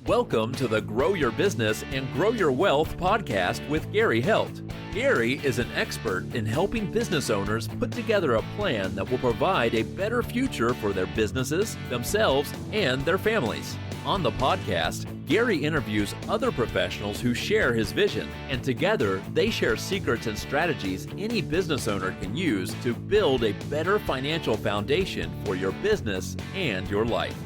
Welcome to the Grow Your Business and Grow Your Wealth podcast with Gary Heldt. Gary is an expert in helping business owners put together a plan that will provide a better future for their businesses, themselves, and their families. On the podcast, Gary interviews other professionals who share his vision, and together they share secrets and strategies any business owner can use to build a better financial foundation for your business and your life.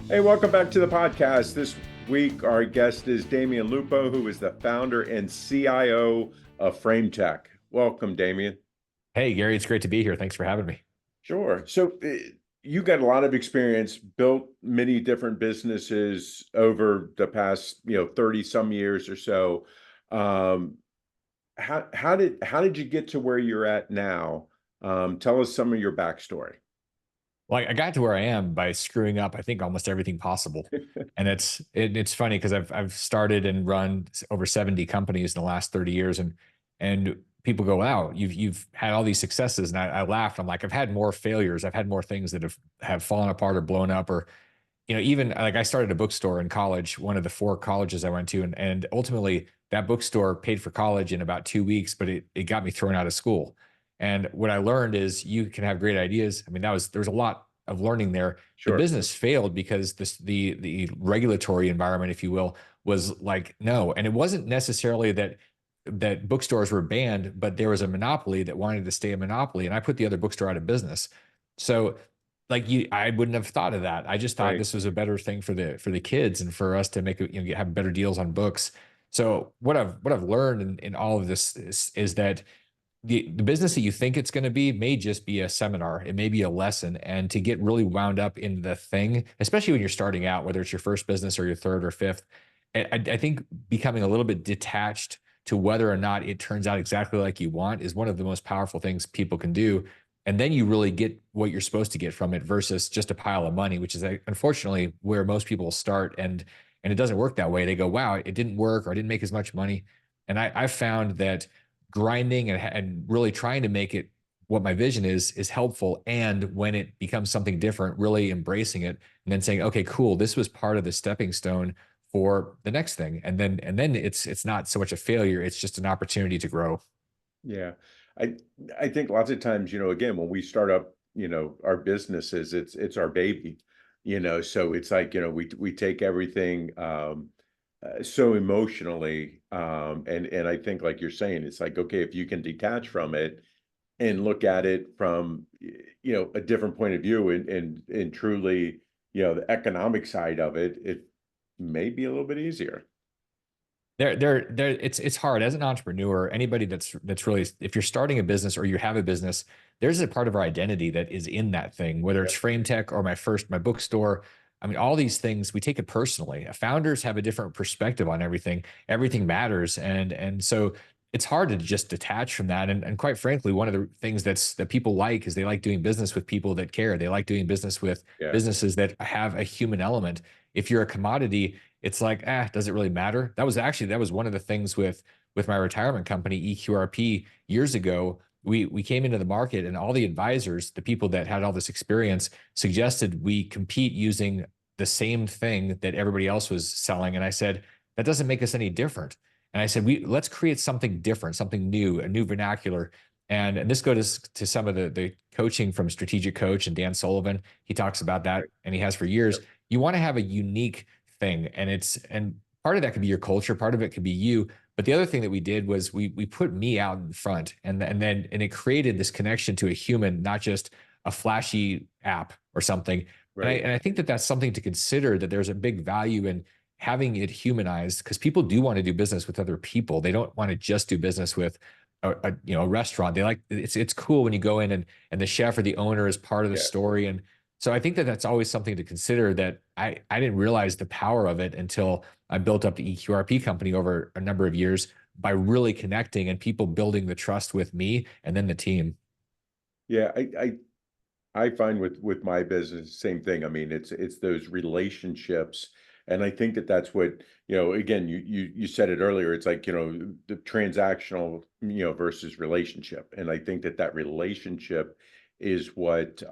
Hey, welcome back to the podcast. This week, our guest is Damion Lupo, who is the founder and CIO of FrameTech. Welcome, Damion. Hey, Gary, it's great to be here. Thanks for having me. Sure. So you got a lot of experience, built many different businesses over the past, 30 some years or so. How did you get to where you're at now? Tell us some of your backstory. Well, I got to where I am by screwing up, I think, almost everything possible. And it's funny because I've started and run over 70 companies in the last 30 years. And people go, wow, you've had all these successes. And I laughed. I'm like, I've had more failures. I've had more things that have fallen apart or blown up, or, even like I started a bookstore in college, one of the 4 colleges I went to. And ultimately that bookstore paid for college in about 2 weeks, but it got me thrown out of school. And what I learned is you can have great ideas. I mean, there was a lot of learning there. Sure. The business failed because the regulatory environment, if you will, was like, no. And it wasn't necessarily that bookstores were banned, but there was a monopoly that wanted to stay a monopoly. And I put the other bookstore out of business. So I wouldn't have thought of that. I just thought Right. this was a better thing for the kids and for us to make have better deals on books. So what I've learned in all of this is that the business that you think it's going to be may just be a seminar. It may be a lesson. And to get really wound up in the thing, especially when you're starting out, whether it's your first business or your third or fifth, I think becoming a little bit detached to whether or not it turns out exactly like you want is one of the most powerful things people can do. And then you really get what you're supposed to get from it versus just a pile of money, which is unfortunately where most people start. And it doesn't work that way. They go, wow, it didn't work, or I didn't make as much money. And I've found that grinding and really trying to make it what my vision is helpful. And when it becomes something different, really embracing it and then saying, okay, cool, this was part of the stepping stone for the next thing. And then it's not so much a failure. It's just an opportunity to grow. Yeah. I think lots of times, again, when we start up, our businesses, it's our baby, so it's like, we take everything, so emotionally, and I think, like you're saying, it's like, okay, if you can detach from it and look at it from a different point of view, and truly, the economic side of it, it may be a little bit easier. It's hard as an entrepreneur. Anybody that's really, if you're starting a business or you have a business, there's a part of our identity that is in that thing, whether it's FrameTech or my bookstore. I mean, all these things, we take it personally. Founders have a different perspective on everything. Everything matters. And so it's hard to just detach from that. And quite frankly, one of the things that people like is they like doing business with people that care. They like doing business with businesses that have a human element. If you're a commodity, it's like, does it really matter? That was one of the things with my retirement company, EQRP, years ago. We came into the market and all the advisors, the people that had all this experience, suggested we compete using the same thing that everybody else was selling. And I said, that doesn't make us any different. And I said, let's create something different, something new, a new vernacular. And this goes to some of the coaching from Strategic Coach and Dan Sullivan. He talks about that, and he has for years. You want to have a unique thing. And part of that could be your culture, part of it could be you. But the other thing that we did was we put me out in front, and it created this connection to a human, not just a flashy app or something. Right. And I think that that's something to consider, that there's a big value in having it humanized, because people do want to do business with other people. They don't want to just do business with a restaurant. They like, it's cool when you go in and the chef or the owner is part of the story. And so I think that that's always something to consider, that I didn't realize the power of it until I built up the EQRP company over a number of years by really connecting and people building the trust with me and then the team. Yeah, I find with my business, same thing. I mean, it's those relationships. And I think that's what, again, you said it earlier, it's like, the transactional, versus relationship. And I think that relationship is what,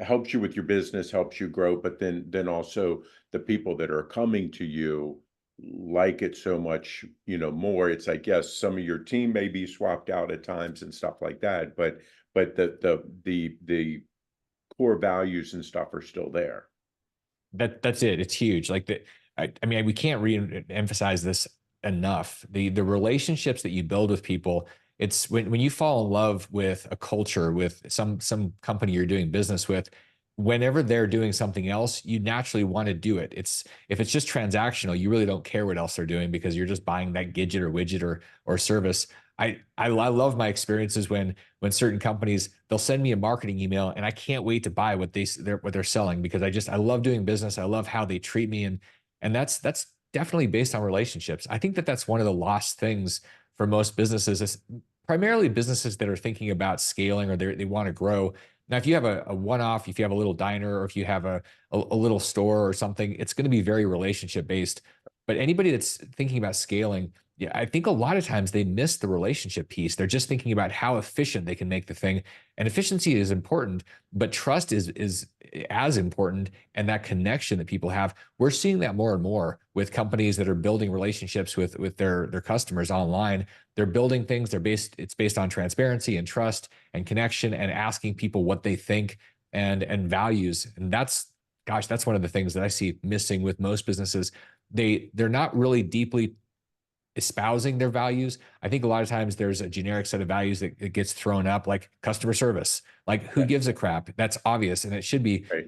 helps you with your business, helps you grow, but then also the people that are coming to you like it so much, more. It's like, yes, some of your team may be swapped out at times and stuff like that, but the core values and stuff are still there. That's it. It's huge. Like I mean, we can't re-emphasize this enough. The relationships that you build with people, it's when you fall in love with a culture, with some company you're doing business with, whenever they're doing something else, you naturally want to do it. It's if it's just transactional, you really don't care what else they're doing because you're just buying that gadget or widget or service. I love my experiences when certain companies, they'll send me a marketing email and I can't wait to buy what they're selling because I love doing business. I love how they treat me, and that's definitely based on relationships. I think that that's one of the lost things for most businesses, is primarily businesses that are thinking about scaling or they want to grow. Now, if you have a one-off, if you have a little diner, or if you have a little store or something, it's going to be very relationship based. But anybody that's thinking about scaling, yeah, I think a lot of times they miss the relationship piece. They're just thinking about how efficient they can make the thing. And efficiency is important, but trust is as important. And that connection that people have, we're seeing that more and more with companies that are building relationships with their customers online. They're building things, it's based on transparency and trust and connection and asking people what they think and values. And that's one of the things that I see missing with most businesses. They're not really deeply espousing their values. I think a lot of times there's a generic set of values that gets thrown up, like customer service. Like, who Yeah, gives a crap? That's obvious and it should be. right.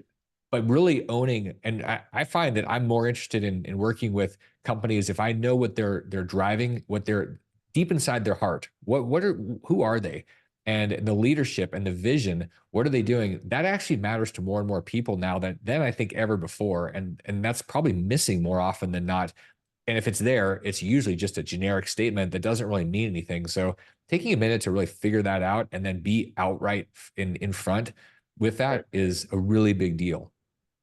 But really owning, and I find that I'm more interested in working with companies if I know what they're driving, what they're deep inside their heart. Who are they? And the leadership and the vision, what are they doing? That actually matters to more and more people now than I think ever before. And that's probably missing more often than not. And if it's there, it's usually just a generic statement that doesn't really mean anything. So taking a minute to really figure that out and then be outright in front with Right. that is a really big deal.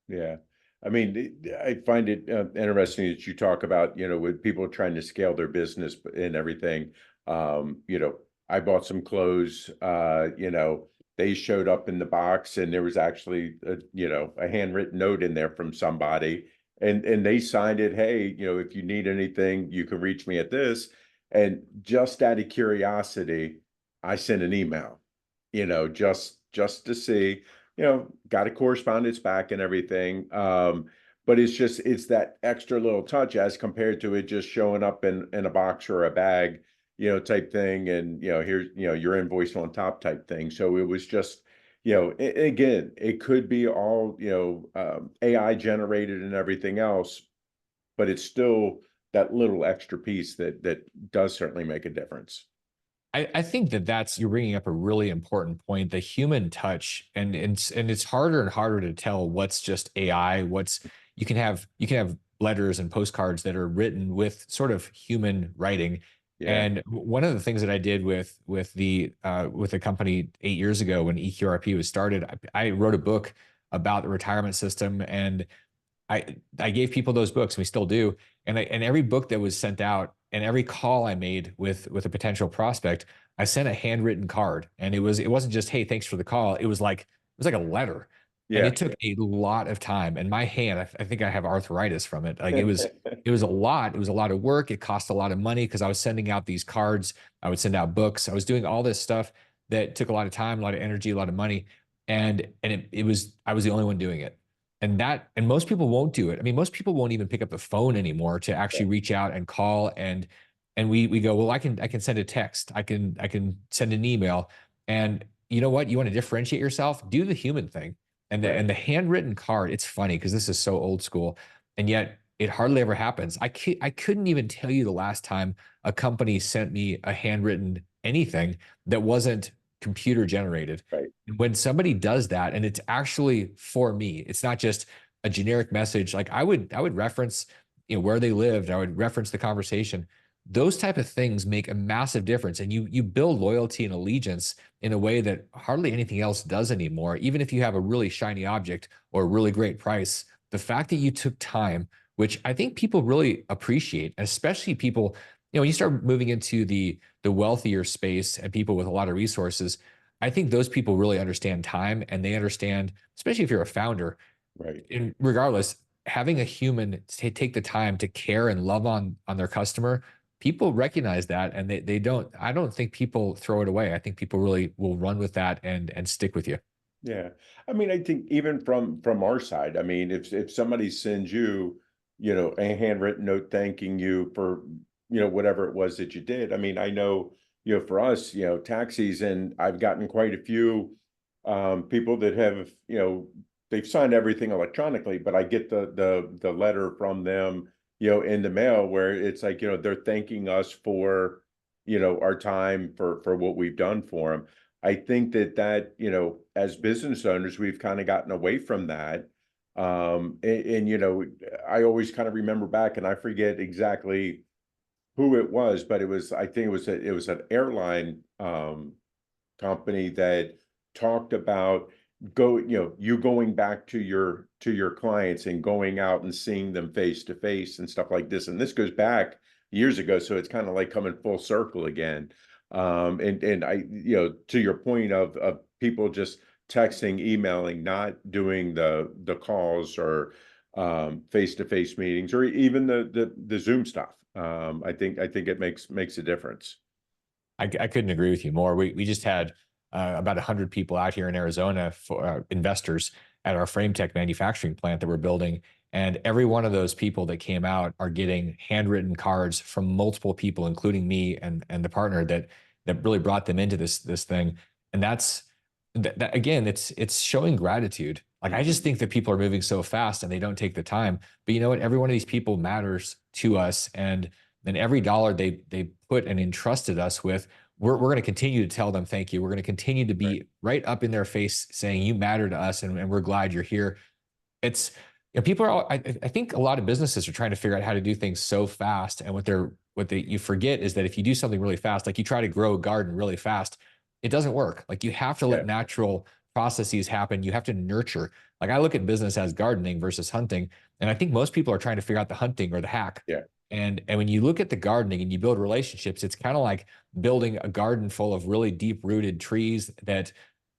Yeah. I mean, I find it interesting that you talk about, with people trying to scale their business and everything. I bought some clothes, they showed up in the box and there was actually, a handwritten note in there from somebody, and they signed it. Hey, if you need anything, you can reach me at this. And just out of curiosity, I sent an email, just to see, got a correspondence back and everything. But it's that extra little touch as compared to it just showing up in a box or a bag, type thing. And, here's, your invoice on top type thing. So it was just, again, it could be all, AI generated and everything else, but it's still that little extra piece that does certainly make a difference. I think that you're bringing up a really important point, the human touch, and it's harder and harder to tell what's just AI, you can have letters and postcards that are written with sort of human writing. Yeah. And one of the things that I did with the company 8 years ago when EQRP was started, I wrote a book about the retirement system, and I gave people those books, and we still do. And every book that was sent out and every call I made with a potential prospect, I sent a handwritten card. And it wasn't just, hey, thanks for the call. It was like a letter. And Yeah. it took a lot of time. And my hand, I think I have arthritis from it. Like it was a lot. It was a lot of work. It cost a lot of money because I was sending out these cards. I would send out books. I was doing all this stuff that took a lot of time, a lot of energy, a lot of money. And I was the only one doing it. And most people won't do it. I mean, most people won't even pick up the phone anymore to actually reach out and call. And we go, well, I can send a text. I can send an email. And you know what? You want to differentiate yourself? Do the human thing. And the Right. and the handwritten card, it's funny because this is so old school. And yet it hardly ever happens. I couldn't even tell you the last time a company sent me a handwritten anything that wasn't computer generated. Right. When somebody does that and it's actually for me, it's not just a generic message. Like I would reference, where they lived. I would reference the conversation. Those type of things make a massive difference, and you build loyalty and allegiance in a way that hardly anything else does anymore. Even if you have a really shiny object or a really great price, the fact that you took time, which I think people really appreciate, especially people, when you start moving into the wealthier space and people with a lot of resources, I think those people really understand time, and they understand, especially if you're a founder, Right. and regardless, having a human take the time to care and love on their customer, people recognize that, and they don't. I don't think people throw it away. I think people really will run with that and stick with you. Yeah. I mean, I think even from our side, I mean, if somebody sends you, a handwritten note thanking you for, whatever it was that you did. I mean, I know, for us, tax season, I've gotten quite a few people that have, they've signed everything electronically, but I get the letter from them, in the mail where it's like, they're thanking us for, our time for what we've done for them. I think that, as business owners, we've kind of gotten away from that. And I always kind of remember back, and I forget exactly who it was, but I think it was an airline company that talked about you going back to your clients and going out and seeing them face to face and stuff like this. And this goes back years ago, so it's kind of like coming full circle again. And I, to your point of people just texting, emailing, not doing the calls or face to face meetings or even the Zoom stuff. I think it makes a difference. I couldn't agree with you more. We just had about 100 people out here in Arizona for investors at our frame tech manufacturing plant that we're building. And every one of those people that came out are getting handwritten cards from multiple people, including me and the partner that really brought them into this thing. And that again, it's showing gratitude. Like, I just think that people are moving so fast and they don't take the time. But you know what? Every one of these people matters to us, and every dollar they put and entrusted us with, we're going to continue to tell them thank you. We're going to continue to Right. be right up in their face saying you matter to us, and we're glad you're here. It's, people are all, I think a lot of businesses are trying to figure out how to do things so fast, and you forget is that if you do something really fast, like you try to grow a garden really fast, it doesn't work. Like, you have to Yeah. let natural processes happen. You have to nurture. Like, I look at business as gardening versus hunting, and I think most people are trying to figure out the hunting or the hack. Yeah. And when you look at the gardening and you build relationships, it's kind of like building a garden full of really deep rooted trees that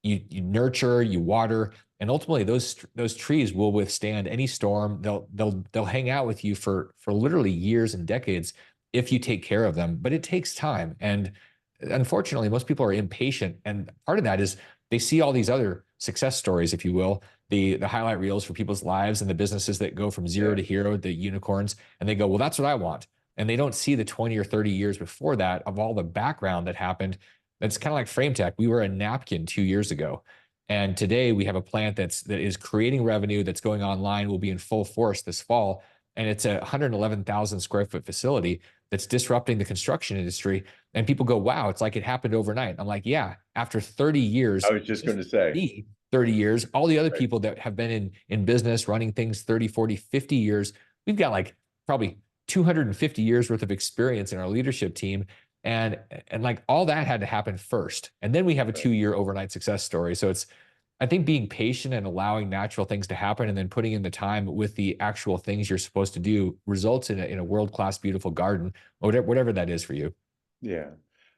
you nurture, you water, and ultimately those trees will withstand any storm. They'll hang out with you for literally years and decades if you take care of them. But it takes time, and unfortunately, most people are impatient. And part of that is they see all these other success stories, if you will, the highlight reels for people's lives and the businesses that go from zero Yeah. to hero, the unicorns, and they go, well, that's what I want. And they don't see the 20 or 30 years before that of all the background that happened. That's kind of like frame tech. We were a napkin 2 years ago. And today we have a plant that is creating revenue, that's going online, will be in full force this fall. And it's a 111,000 square foot facility that's disrupting the construction industry. And people go, wow, it's like it happened overnight. I'm like, yeah, after 30 I years, was just going just to say. me, 30 years, all the other Right. people that have been in business running things 30, 40, 50 years, we've got like probably 250 years worth of experience in our leadership team. And like, all that had to happen first. And then we have a Right. 2 year overnight success story. So it's, I think, being patient and allowing natural things to happen and then putting in the time with the actual things you're supposed to do results in a world-class, beautiful garden, whatever that is for you. Yeah.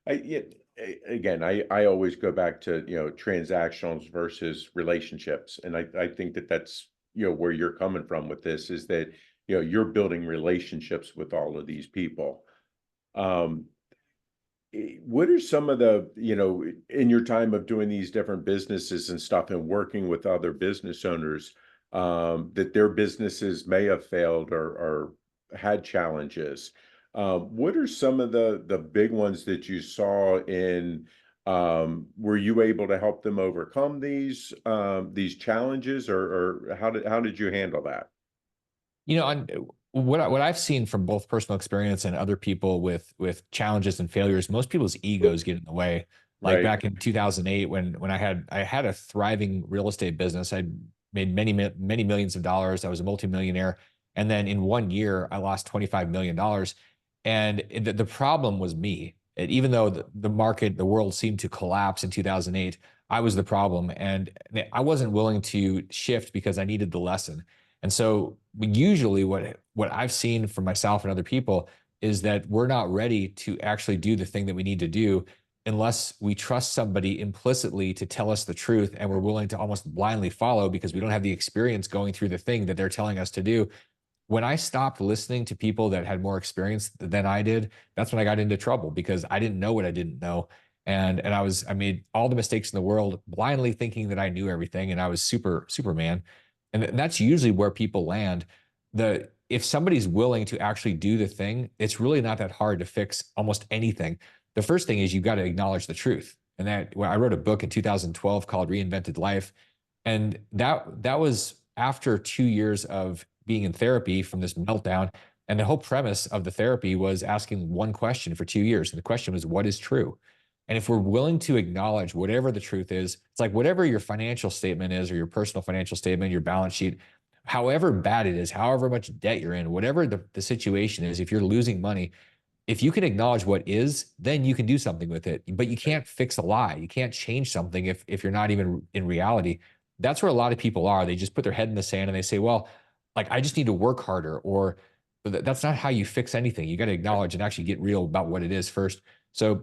Again, I always go back to, transactions versus relationships. And I think that's, where you're coming from with this is that, you're building relationships with all of these people. Um, what are some of the, in your time of doing these different businesses and stuff and working with other business owners, that their businesses may have failed or had challenges? What are some of the big ones that you saw in, were you able to help them overcome these challenges or how did you handle that? What I've seen from both personal experience and other people with challenges and failures, most people's egos get in the way. Like Right. back in 2008, when I had a thriving real estate business, I made many millions of dollars. I was a multimillionaire, and then in 1 year, I lost $25 million. And the problem was me. Even though the market, the world seemed to collapse in 2008, I was the problem, and I wasn't willing to shift because I needed the lesson. And so usually what I've seen from myself and other people is that we're not ready to actually do the thing that we need to do. unless we trust somebody implicitly to tell us the truth and we're willing to almost blindly follow because we don't have the experience going through the thing that they're telling us to do. When I stopped listening to people that had more experience than I did, that's when I got into trouble because I didn't know what I didn't know. And I made all the mistakes in the world blindly thinking that I knew everything and I was Superman. And that's usually where people land. If somebody's willing to actually do the thing, it's really not that hard to fix almost anything. The first thing is you've got to acknowledge the truth. And I wrote a book in 2012 called Reinvented Life. And that was after 2 years of being in therapy from this meltdown. And the whole premise of the therapy was asking one question for 2 years. And the question was, what is true? And if we're willing to acknowledge whatever the truth is, it's like whatever your financial statement is, or your personal financial statement, your balance sheet, however bad it is, however much debt you're in, whatever the situation is, if you're losing money, if you can acknowledge what is, then you can do something with it. But you can't fix a lie. You can't change something if you're not even in reality. That's where a lot of people are. They just put their head in the sand and they say, well, like, I just need to work harder, or that's not how you fix anything. You got to acknowledge and actually get real about what it is first. So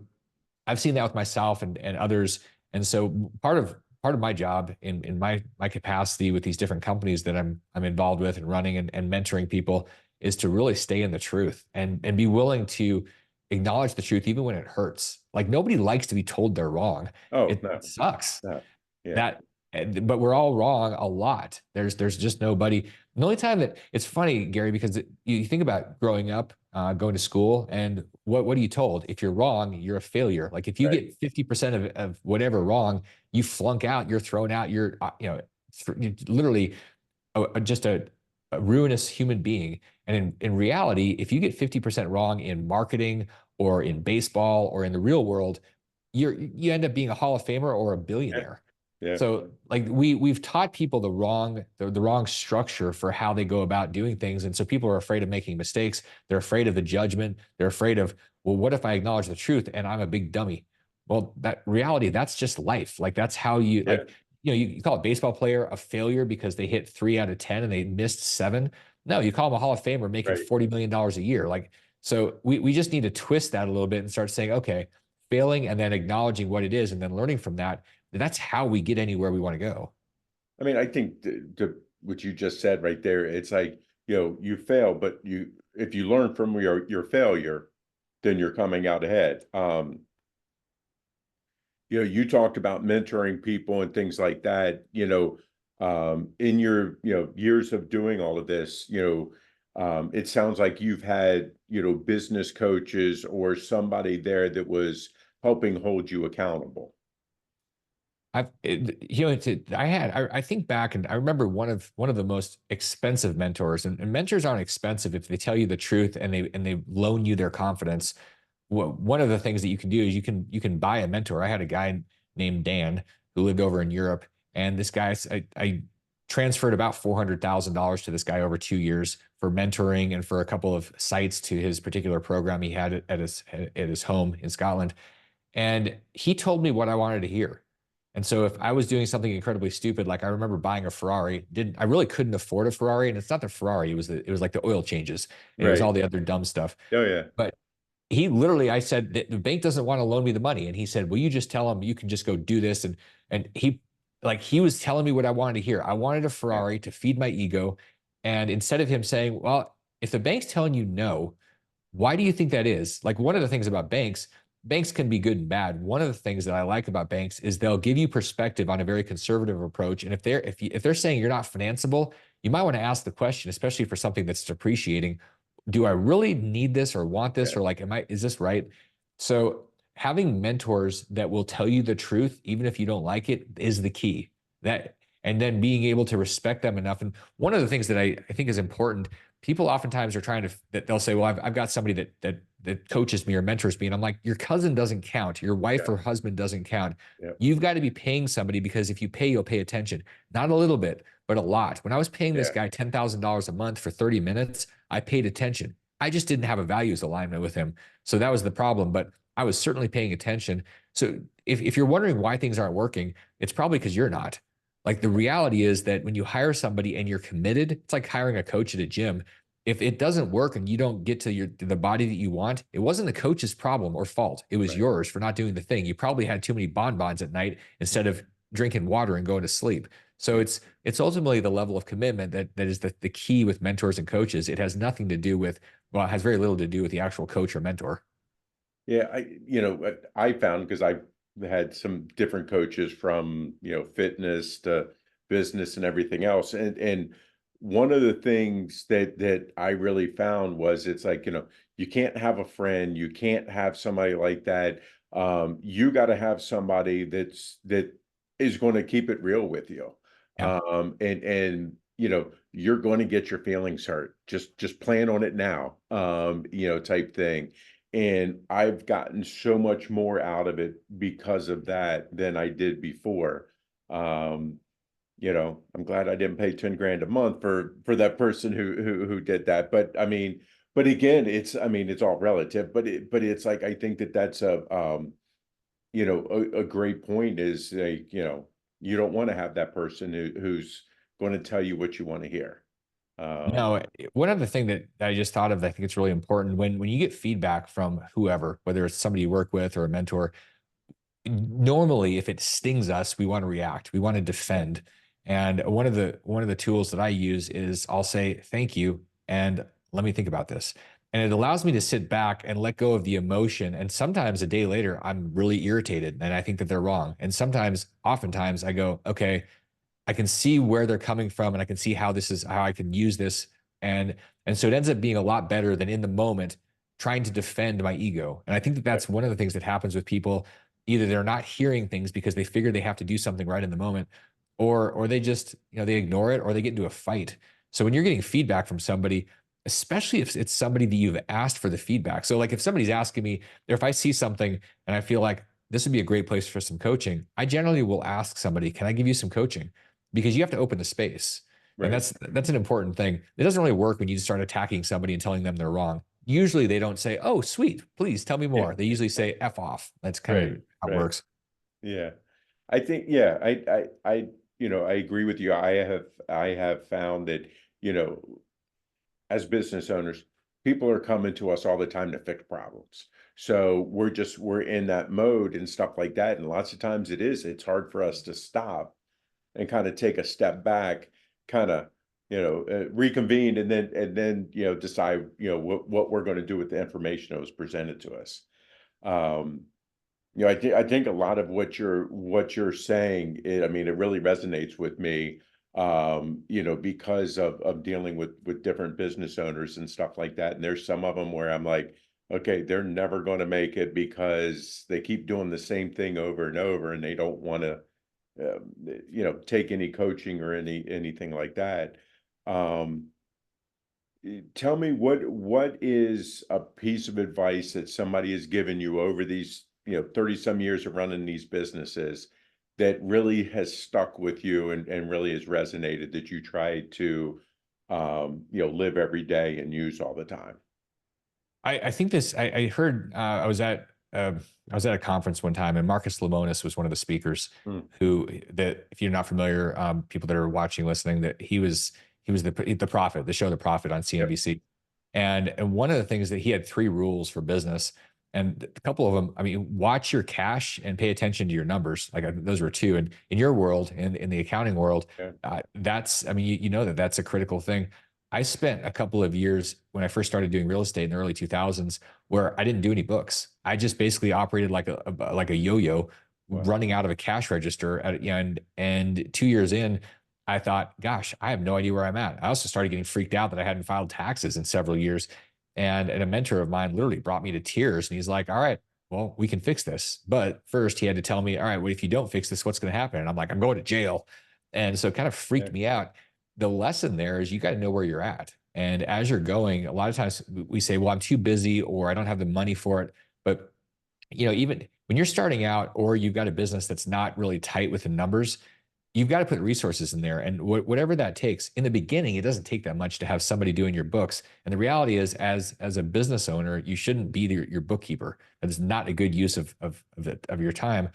I've seen that with myself and others. And so part of my job in my capacity with these different companies that I'm involved with and running and mentoring people is to really stay in the truth and be willing to acknowledge the truth even when it hurts. Like, nobody likes to be told they're wrong. Oh, It no, sucks. no. Yeah. But we're all wrong a lot. There's just nobody. The only time that it's funny, Gary, because you think about growing up, going to school, and what are you told? If you're wrong, you're a failure. Like, if you Right. get 50% of whatever wrong, you flunk out, you're thrown out, you're you're literally just a ruinous human being. And in reality, if you get 50% wrong in marketing or in baseball or in the real world, you end up being a Hall of Famer or a Yeah. billionaire. Yeah. So, like, we've taught people the wrong structure for how they go about doing things, and so people are afraid of making mistakes. They're afraid of the judgment. They're afraid of, well, what if I acknowledge the truth and I'm a big dummy? Well, that reality, that's just life. Like, that's how you Yeah. you call a baseball player a failure because they hit 3 out of 10 and they missed 7. No, you call them a Hall of Famer making Right. $40 million a year. Like, so we just need to twist that a little bit and start saying, okay, failing and then acknowledging what it is and then learning from that. That's how we get anywhere we want to go. I mean, I think what you just said right there, it's like, you fail, but if you learn from your failure, then you're coming out ahead. You talked about mentoring people and things like that, in your, years of doing all of this, it sounds like you've had, business coaches or somebody there that was helping hold you accountable. I think back and I remember one of the most expensive mentors, and mentors aren't expensive if they tell you the truth and they loan you their confidence. One of the things that you can do is you can buy a mentor. I had a guy named Dan who lived over in Europe, and this guy, I transferred about $400,000 to this guy over 2 years for mentoring and for a couple of sites to his particular program he had at his home in Scotland. And he told me what I wanted to hear. And so if I was doing something incredibly stupid, like I remember buying a Ferrari, I really couldn't afford a Ferrari, and it's not the Ferrari, it was like the oil changes, and it was Right. all the other dumb stuff. Oh, yeah. But I said, the bank doesn't want to loan me the money. And he said, will you just tell him you can just go do this? And he was telling me what I wanted to hear. I wanted a Ferrari to feed my ego. And instead of him saying, well, if the bank's telling you no, why do you think that is? Like, one of the things about banks can be good and bad. One of the things that I like about banks is they'll give you perspective on a very conservative approach. And if they're saying you're not financeable, you might want to ask the question, especially for something that's depreciating. Do I really need this or want this? Yeah. Or, like, is this right? So having mentors that will tell you the truth, even if you don't like it, is the key. And then being able to respect them enough. And one of the things that I think is important, people oftentimes are trying that they'll say, well, I've got somebody that coaches me or mentors me. And I'm like, your cousin doesn't count. Your wife or husband doesn't count. Yeah. You've got to be paying somebody, because if you pay, you'll pay attention. Not a little bit, but a lot. When I was paying this guy $10,000 a month for 30 minutes, I paid attention. I just didn't have a values alignment with him. So that was the problem, but I was certainly paying attention. So if you're wondering why things aren't working, it's probably because you're not. Like, the reality is that when you hire somebody and you're committed, it's like hiring a coach at a gym. if it doesn't work and you don't get to the body that you want, it wasn't the coach's problem or fault. It was Right. yours for not doing the thing. You probably had too many bonbons at night instead of drinking water and going to sleep. So Yeah. it's ultimately the level of commitment that is the key with mentors and coaches. It has nothing to do with, well, it has very little to do with the actual coach or mentor. Yeah, I found, because I've had some different coaches from, fitness to business and everything else. And one of the things that I really found was, it's like, you can't have a friend, you can't have somebody like that. You got to have somebody that is going to keep it real with you. Yeah. And you're going to get your feelings hurt. Just plan on it now, type thing. And I've gotten so much more out of it because of that than I did before. Um, I'm glad I didn't pay 10 grand a month for that person who did that. But I mean, but again, it's all relative, but it's like, I think that's a great point, is like, you don't want to have that person who's going to tell you what you want to hear. Um, No, one other thing that I just thought of that I think it's really important when you get feedback from whoever, whether it's somebody you work with or a mentor, normally if it stings us, we want to react, we want to defend. And one of the tools that I use is I'll say thank you and let me think about this. And it allows me to sit back and let go of the emotion. And sometimes a day later, I'm really irritated and I think that they're wrong. And oftentimes I go, okay, I can see where they're coming from and I can see how I can use this. And and so it ends up being a lot better than in the moment trying to defend my ego. And I think that right, that's one of the things that happens with people. Either they're not hearing things because they figure they have to do something right in the moment, or they just, they ignore it or they get into a fight. So when you're getting feedback from somebody, especially if it's somebody that you've asked for the feedback. So like if somebody's asking me, or if I see something and I feel like this would be a great place for some coaching, I generally will ask somebody, can I give you some coaching? Because you have to open the space. And right. that's an important thing. It doesn't really work when you start attacking somebody and telling them they're wrong. Usually they don't say, "Oh, sweet, please tell me Yeah, more." They usually say "F off." That's kind right, of how it right. works. Yeah. I think, yeah, I agree with you. I have found that, you know, as business owners, people are coming to us all the time to fix problems. So we're in that mode and stuff like that. And lots of times it's hard for us to stop and kind of take a step back, kind of, reconvene, and then, decide, what we're going to do with the information that was presented to us. Um, I think a lot of what you're saying, I mean, it really resonates with me, because of dealing with different business owners and stuff like that. And there's some of them where I'm like, okay, they're never going to make it because they keep doing the same thing over and over, and they don't want to, take any coaching or anything like that. Um, Tell me, what is a piece of advice that somebody has given you over these, 30 some years of running these businesses, that really has stuck with you and really has resonated, that you try to, live every day and use all the time? I think this. I heard. I was at a conference one time, and Marcus Lemonis was one of the speakers. Mm, Who that if you're not familiar, people that are watching, listening, that he was the Prophet, the show The Prophet on yep, CNBC, and one of the things that he had three rules for business, and a couple of them. I mean, watch your cash and pay attention to your numbers. Like those were two. And in your world, in the accounting world, yeah, that's. I mean, you know that that's a critical thing. I spent a couple of years when I first started doing real estate in the early 2000s where I didn't do any books. I just basically operated like a yo-yo wow, running out of a cash register and 2 years in, I thought, gosh, I have no idea where I'm at. I also started getting freaked out that I hadn't filed taxes in several years. And a mentor of mine literally brought me to tears and he's like, all right, well, we can fix this. But first he had to tell me, all right, well, if you don't fix this, what's going to happen? And I'm like, I'm going to jail. And so it kind of yeah, freaked me out. The lesson there is you got to know where you're at. And as you're going, a lot of times we say, well, I'm too busy or I don't have the money for it. But even when you're starting out or you've got a business that's not really tight with the numbers, you've got to put resources in there. And whatever that takes in the beginning, it doesn't take that much to have somebody doing your books. And the reality is, as a business owner, you shouldn't be your bookkeeper. That is not a good use of your time.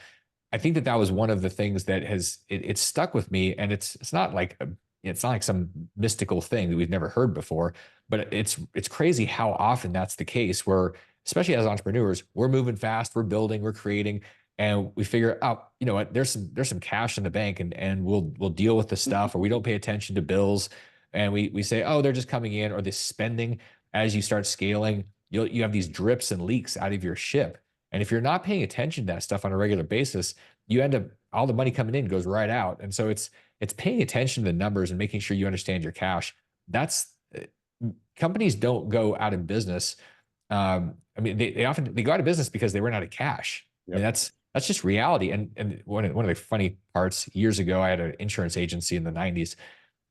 I think that was one of the things that it stuck with me, and it's not like it's not like some mystical thing that we've never heard before, but it's crazy how often that's the case where, especially as entrepreneurs, we're moving fast, we're building, we're creating, and we figure out, you know what, there's some cash in the bank, and we'll deal with the stuff, or we don't pay attention to bills, and we say, oh, they're just coming in, or this spending. As you start scaling, you have these drips and leaks out of your ship. And if you're not paying attention to that stuff on a regular basis, you end up, all the money coming in goes right out. And so it's paying attention to the numbers and making sure you understand your cash. That's companies don't go out of business. I mean, they often they go out of business because they run out of cash. I mean, Yep. that's just reality. And one of the funny parts, years ago, I had an insurance agency in the 90s,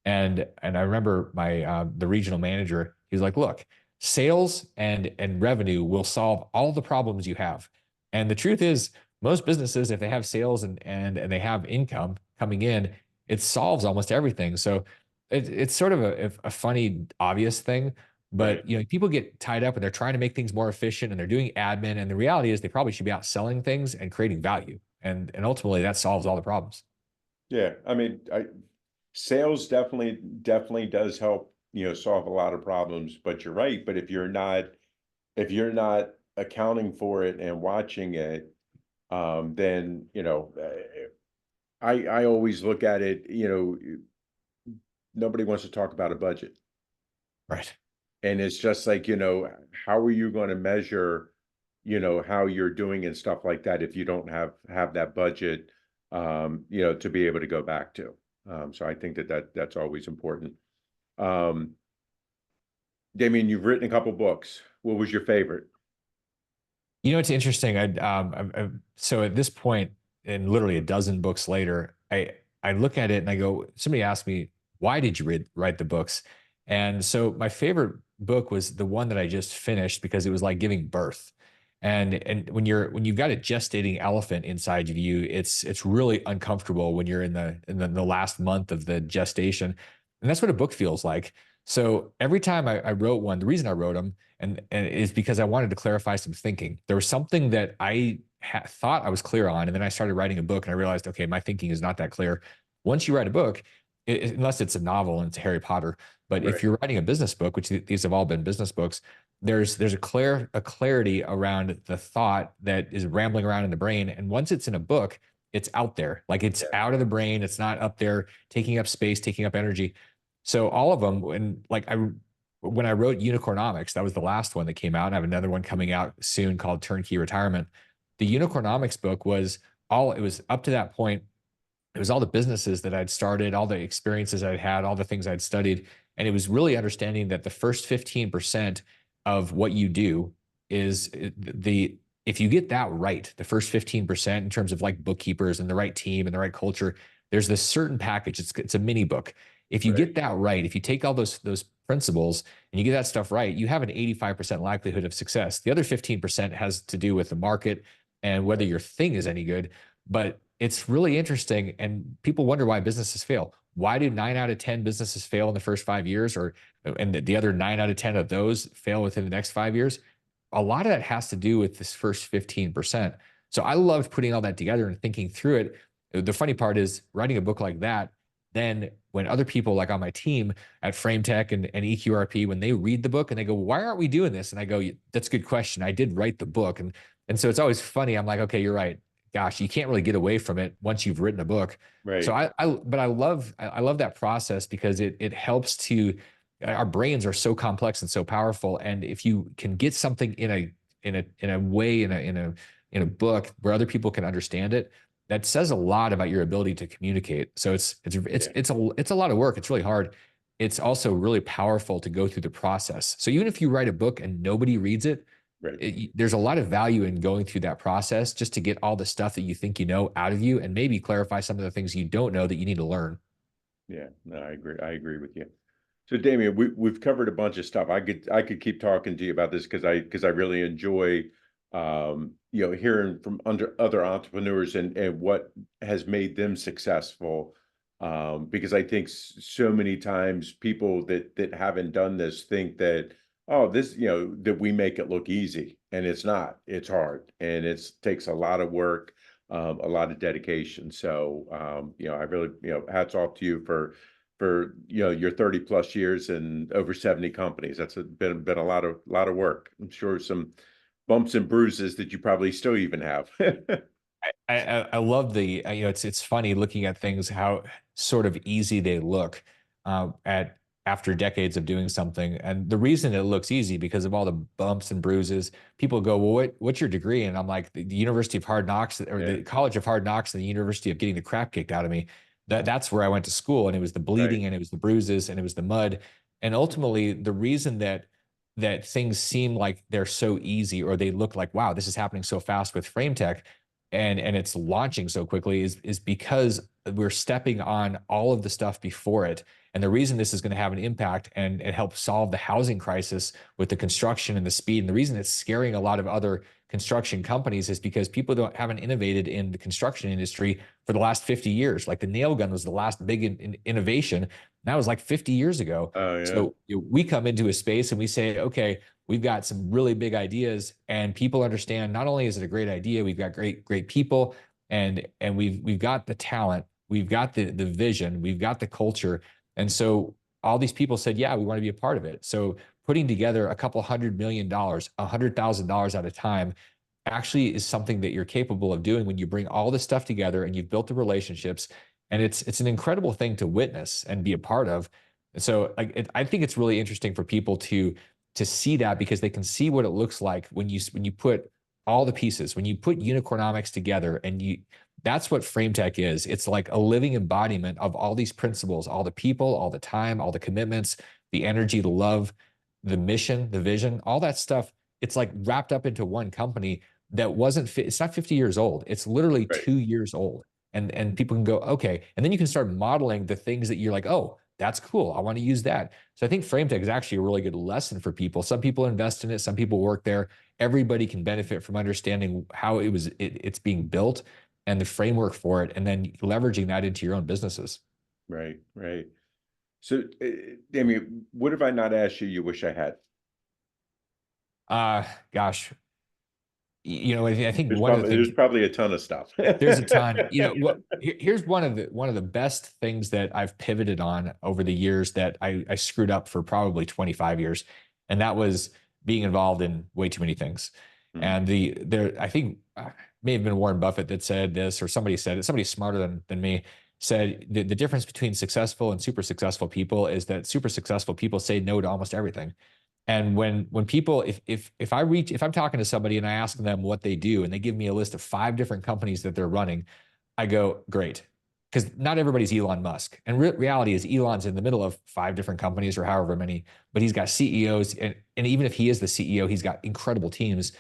and I remember my the regional manager, he was like, look, sales and revenue will solve all the problems you have. And the truth is, most businesses, if they have sales and they have income coming in, it solves almost everything. So it's sort of a funny, obvious thing. Right. But you know, people get tied up and they're trying to make things more efficient and they're doing admin. And the reality is they probably should be out selling things and creating value. And ultimately that solves all the problems. Yeah. I mean, sales definitely does help, solve a lot of problems, but you're right. But if you're not accounting for it and watching it, then, I always look at it, nobody wants to talk about a budget. Right. And it's just like, how are you going to measure, how you're doing and stuff like that if you don't have that budget, to be able to go back to. So I think that's always important. Um, Damion, you've written a couple books. What was your favorite? You know, it's interesting. So at this point, and literally a dozen books later, I look at it and I go, somebody asked me, why did you write the books? And so my favorite book was the one that I just finished because it was like giving birth. And when you've got a gestating elephant inside of you, it's really uncomfortable when you're in the last month of the gestation. And that's what a book feels like. So every time I wrote one, the reason I wrote them and is because I wanted to clarify some thinking. There was something that I thought I was clear on, and then I started writing a book, and I realized, okay, my thinking is not that clear. Once you write a book, unless it's a novel and it's Harry Potter, but if Right. you're writing a business book, which these have all been business books, there's a clarity around the thought that is rambling around in the brain, and once it's in a book, it's out there, like it's Yeah. out of the brain. It's not up there taking up space, taking up energy. So all of them, when I wrote Unicornomics, that was the last one that came out. And I have another one coming out soon called Turnkey Retirement. The Unicornomics book was it was up to that point. It was all the businesses that I'd started, all the experiences I'd had, all the things I'd studied. And it was really understanding that the first 15% of what you do is if you get that right, the first 15% in terms of like bookkeepers and the right team and the right culture, there's this certain package. It's a mini book. If you Right. get that right, if you take all those principles and you get that stuff right, you have an 85% likelihood of success. The other 15% has to do with the market and whether your thing is any good. But it's really interesting. And people wonder why businesses fail. Why do 9 out of 10 businesses fail in the first 5 years, and the other 9 out of 10 of those fail within the next 5 years? A lot of that has to do with this first 15%. So I loved putting all that together and thinking through it. The funny part is writing a book like that. Then when other people like on my team at Frame Tech and EQRP, when they read the book and they go, why aren't we doing this? And I go, that's a good question. I did write the book. And so it's always funny. I'm like, okay, you're right. Gosh, you can't really get away from it once you've written a book. So Right. but I love that process because it helps to, our brains are so complex and so powerful. And if you can get something in a way, in a book where other people can understand it, that says a lot about your ability to communicate. So Yeah. it's a lot of work. It's really hard. It's also really powerful to go through the process. So even if you write a book and nobody reads it, Right. there's a lot of value in going through that process just to get all the stuff that you think you know out of you and maybe clarify some of the things you don't know that you need to learn. Yeah. No, I agree. I agree with you. So Damion, we've covered a bunch of stuff. I could keep talking to you about this because I really enjoy hearing from other entrepreneurs and what has made them successful. Because I think so many times people that haven't done this think that, oh, this, that we make it look easy, and it's not. It's hard, and it takes a lot of work, a lot of dedication. So I really, hats off to you for for, your 30 plus years and over 70 companies. That's been a lot of work. I'm sure some bumps and bruises that you probably still even have. I love the it's funny looking at things how sort of easy they look at after decades of doing something, and the reason it looks easy because of all the bumps and bruises. People go, well, what's your degree? And I'm like, the University of Hard Knocks, or Yeah, the College of Hard Knocks, and the University of getting the crap kicked out of me. That's where I went to school, and it was the right, bleeding, and it was the bruises, and it was the mud, and ultimately the reason that things seem like they're so easy, or they look like, wow, this is happening so fast with frame tech, and it's launching so quickly, is because we're stepping on all of the stuff before it. And the reason this is going to have an impact and help solve the housing crisis with the construction and the speed, and the reason it's scaring a lot of other construction companies, is because people haven't innovated in the construction industry for the last 50 years. Like the nail gun was the last big innovation. And that was like 50 years ago. oh yeah, So we come into a space and we say, okay, we've got some really big ideas, and people understand not only is it a great idea, we've got great people, and we've got the talent, we've got the vision, we've got the culture. And so all these people said, yeah, we want to be a part of it. So putting together a couple $100 million, $100,000 at a time, actually is something that you're capable of doing when you bring all this stuff together and you've built the relationships. And it's an incredible thing to witness and be a part of. And so I think it's really interesting for people to see that, because they can see what it looks like when you put all the pieces, when you put unicornomics together, and that's what frame tech is. It's like a living embodiment of all these principles, all the people, all the time, all the commitments, the energy, the love, the mission, the vision, all that stuff. It's like wrapped up into one company that it's not 50 years old. It's literally right, 2 years old. And people can go, okay. And then you can start modeling the things that you're like, oh, that's cool, I want to use that. So I think frame tech is actually a really good lesson for people. Some people invest in it, some people work there. Everybody can benefit from understanding how it's being built and the framework for it, and then leveraging that into your own businesses. right, right. So, Damian, what have I not asked you wish I had? Gosh, I think There's one of the probably things, there's probably a ton of stuff. there's a ton. Here's one of the best things that I've pivoted on over the years that I screwed up for probably 25 years, and that was being involved in way too many things. Hmm, And I think may have been Warren Buffett that said this, or somebody said it. Somebody smarter than me said the difference between successful and super successful people is that super successful people say no to almost everything. And when people, if I'm talking to somebody and I ask them what they do, and they give me a list of 5 different companies that they're running, I go, great. Because not everybody's Elon Musk. And reality is Elon's in the middle of 5 different companies or however many, but he's got CEOs. And even if he is the CEO, he's got incredible teams.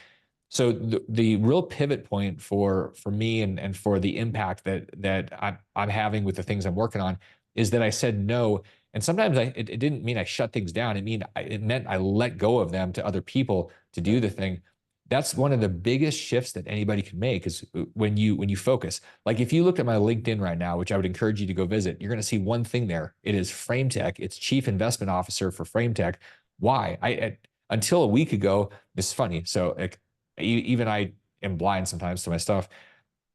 So the real pivot point for me and for the impact that I'm having with the things I'm working on is that I said no. And sometimes it didn't mean I shut things down. It meant I let go of them to other people to do right, the thing. That's one of the biggest shifts that anybody can make, is when you focus. Like if you look at my LinkedIn right now, which I would encourage you to go visit, you're going to see one thing there. It is Frame Tech. It's Chief Investment Officer for Frame Tech. Why? Until a week ago, this is funny. So even I am blind sometimes to my stuff.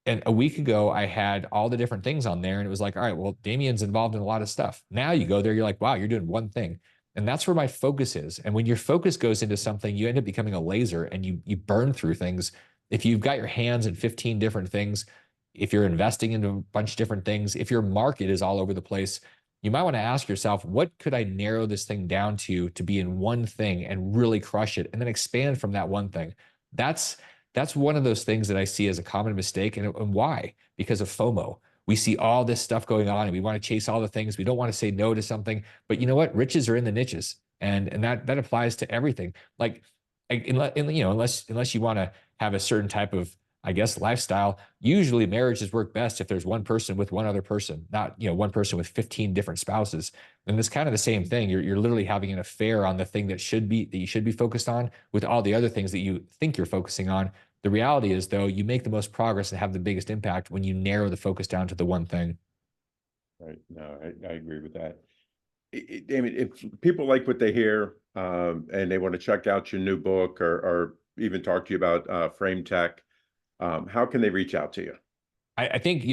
And a week ago, I had all the different things on there, and it was like, all right, well, Damien's involved in a lot of stuff. Now you go there, you're like, wow, you're doing one thing. And that's where my focus is. And when your focus goes into something, you end up becoming a laser, and you burn through things. If you've got your hands in 15 different things, if you're investing into a bunch of different things, if your market is all over the place, you might want to ask yourself, what could I narrow this thing down to be in one thing and really crush it, and then expand from that one thing? That's that's one of those things that I see as a common mistake. And why? Because of FOMO. We see all this stuff going on and we want to chase all the things. We don't want to say no to something. But you know what? Riches are in the niches. And that applies to everything. Like unless you want to have a certain type of, I guess, lifestyle, usually marriages work best if there's one person with one other person, not one person with 15 different spouses. And it's kind of the same thing. You're literally having an affair on the thing that you should be focused on, with all the other things that you think you're focusing on. The reality is, though, you make the most progress and have the biggest impact when you narrow the focus down to the one thing. right. No, I agree with that. Damien, if people like what they hear, and they want to check out your new book, or even talk to you about Frame Tech, how can they reach out to you? I think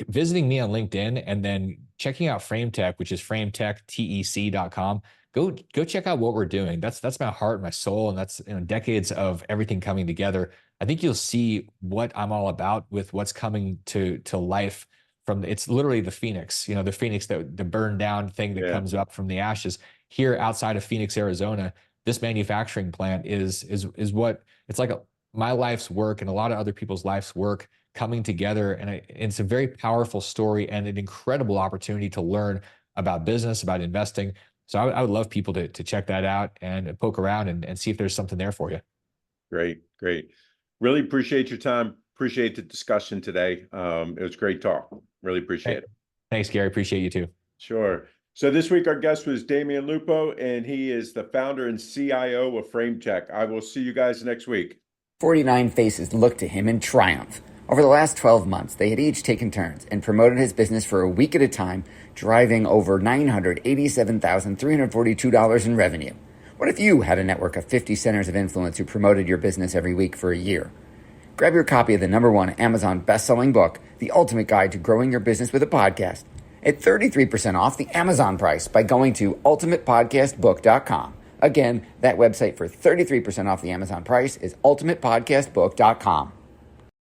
visiting me on LinkedIn and then checking out FrameTech, which is frametech.com. Go check out what we're doing. That's my heart, my soul, and that's decades of everything coming together. I think you'll see what I'm all about with what's coming to life from it's literally the Phoenix, the Phoenix, the burned down thing that Yeah, comes up from the ashes here outside of Phoenix, Arizona. This manufacturing plant is what it's like my life's work and a lot of other people's life's work coming together. And it's a very powerful story and an incredible opportunity to learn about business, about investing. So I would love people to check that out and poke around and see if there's something there for you. great, great. Really appreciate your time. Appreciate the discussion today. It was great talk. Really appreciate it. Thanks, Gary. Appreciate you too. Sure. So this week our guest was Damion Lupo, and he is the founder and CIO of FrameTech. I will see you guys next week. 49 faces looked to him in triumph. Over the last 12 months, they had each taken turns and promoted his business for a week at a time, driving over $987,342 in revenue. What if you had a network of 50 centers of influence who promoted your business every week for a year? Grab your copy of the #1 Amazon best-selling book, The Ultimate Guide to Growing Your Business with a Podcast, at 33% off the Amazon price by going to ultimatepodcastbook.com. Again, that website for 33% off the Amazon price is ultimatepodcastbook.com.